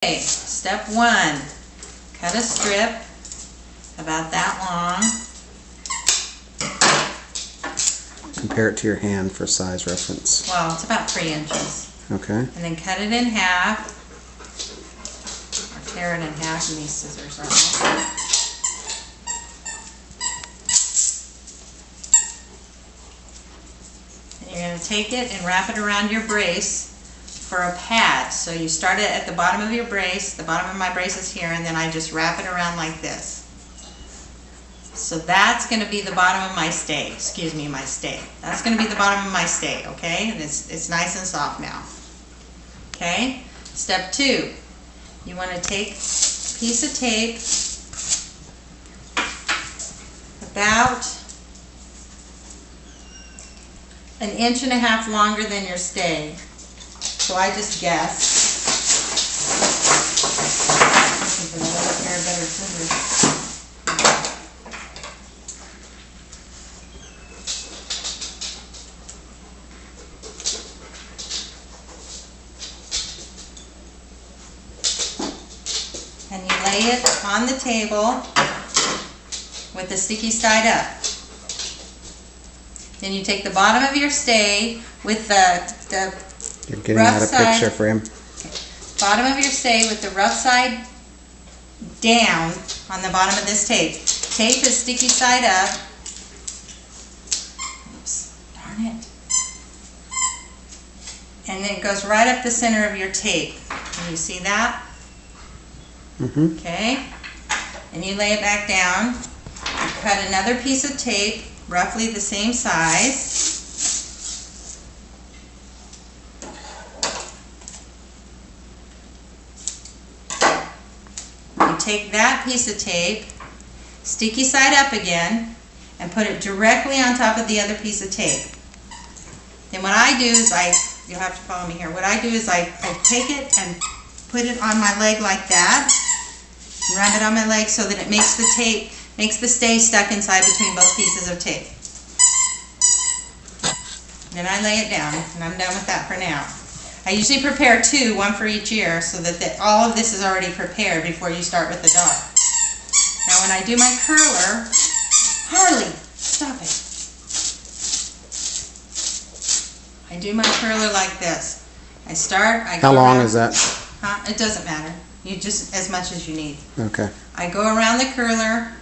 Okay, step 1, cut a strip about that long. Compare it to your hand for size reference. Well, it's about 3 inches. Okay. And then cut it in half, or tear it in half, and these scissors are off. And you're going to take it and wrap it around your brace for a pad. So you start it at the bottom of your brace, the bottom of my brace is here, and then I just wrap it around like this. So that's going to be the bottom of my stay, my stay. That's going to be the bottom of my stay, okay? And it's nice and soft now. Okay? Step 2, you want to take a piece of tape about 1.5 inches longer than your stay. So I just guess. And you lay it on the table with the sticky side up. Then you take the bottom of your stay with the You're getting out a picture for him. Bottom of your stay with the rough side down on the bottom of this tape. Tape the sticky side up. Oops, darn it. And then it goes right up the center of your tape. Can you see that? Mm-hmm. Okay. And you lay it back down. You cut another piece of tape, roughly the same size. Take that piece of tape, sticky side up again, and put it directly on top of the other piece of tape. Then what I do is you'll have to follow me here, what I do is I take it and put it on my leg like that, and wrap it on my leg so that it makes the stay stuck inside between both pieces of tape. Then I lay it down, and I'm done with that for now. I usually prepare 2, 1 for each ear, so that all of this is already prepared before you start with the dog. Now when I do my curler, Harley, stop it. I do my curler like this. How long is that? It doesn't matter. You just as much as you need. Okay. I go around the curler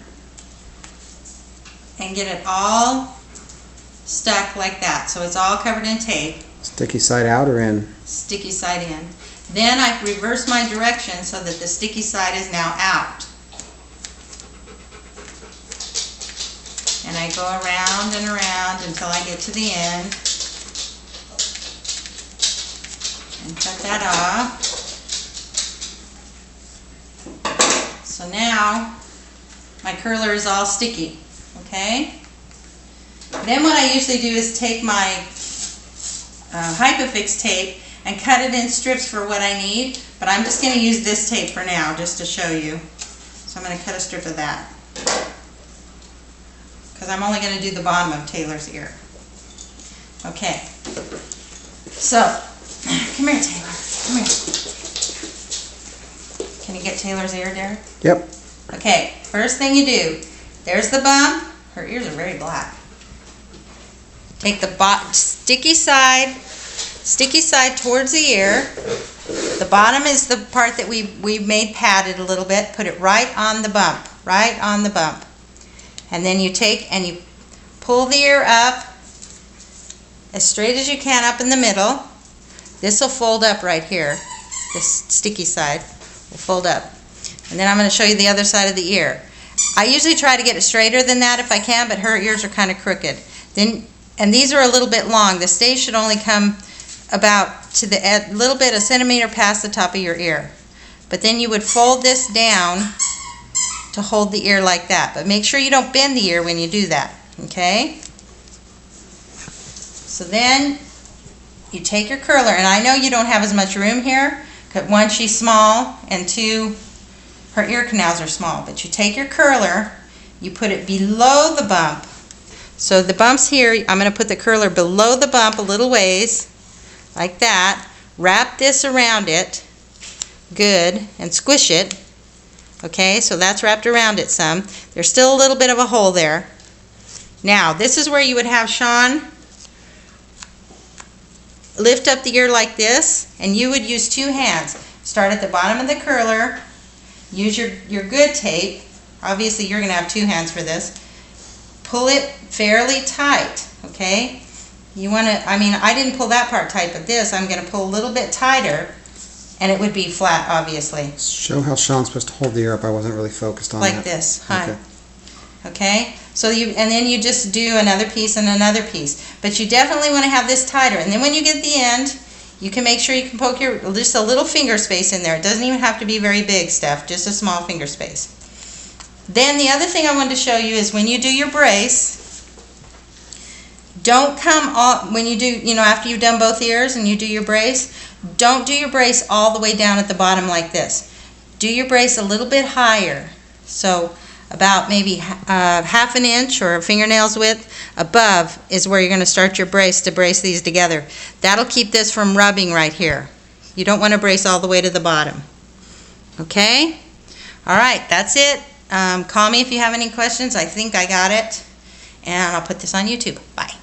and get it all stuck like that, so it's all covered in tape. Sticky side out or in? Sticky side in. Then I reverse my direction so that the sticky side is now out. And I go around and around until I get to the end. And cut that off. So now my curler is all sticky. Okay? Then what I usually do is take my Hypafix tape and cut it in strips for what I need, but I'm just going to use this tape for now just to show you. So I'm going to cut a strip of that because I'm only going to do the bottom of Taylor's ear. Okay, so come here, Taylor, come here. Can you get Taylor's ear, Derek? Yep. Okay, first thing you do, there's the bump. Her ears are very black. Take the sticky side towards the ear. The bottom is the part that we made padded a little bit. Put it right on the bump, And then you take and you pull the ear up as straight as you can up in the middle. This will fold up right here. This sticky side will fold up. And then I'm going to show you the other side of the ear. I usually try to get it straighter than that if I can, but her ears are kind of crooked. And these are a little bit long. The stay should only come about to a little bit, a centimeter past the top of your ear. But then you would fold this down to hold the ear like that. But make sure you don't bend the ear when you do that, okay? So then you take your curler, and I know you don't have as much room here, because 1, she's small, and 2, her ear canals are small. But you take your curler, you put it below the bump. So the bump's here, I'm going to put the curler below the bump a little ways, like that. Wrap this around it, good and squish it. Okay, so that's wrapped around it some. There's still a little bit of a hole there. Now, this is where you would have Sean lift up the ear like this, and you would use two hands. Start at the bottom of the curler, use your good tape. Obviously, you're going to have two hands for this. Pull it fairly tight, okay? You want to, I didn't pull that part tight, but this, I'm going to pull a little bit tighter, and it would be flat, obviously. Show how Sean's supposed to hold the ear up. I wasn't really focused on that. Like this, hi. Okay. Okay? So and then you just do another piece and another piece. But you definitely want to have this tighter. And then when you get to the end, you can make sure you can poke just a little finger space in there. It doesn't even have to be very big, Steph, just a small finger space. Then the other thing I wanted to show you is when you do your brace, don't come off, when you do, after you've done both ears and you do your brace, don't do your brace all the way down at the bottom like this. Do your brace a little bit higher. So about maybe half an inch or a fingernail's width above is where you're going to start your brace to brace these together. That'll keep this from rubbing right here. You don't want to brace all the way to the bottom. Okay? All right, that's it. Call me if you have any questions. I think I got it. And I'll put this on YouTube. Bye.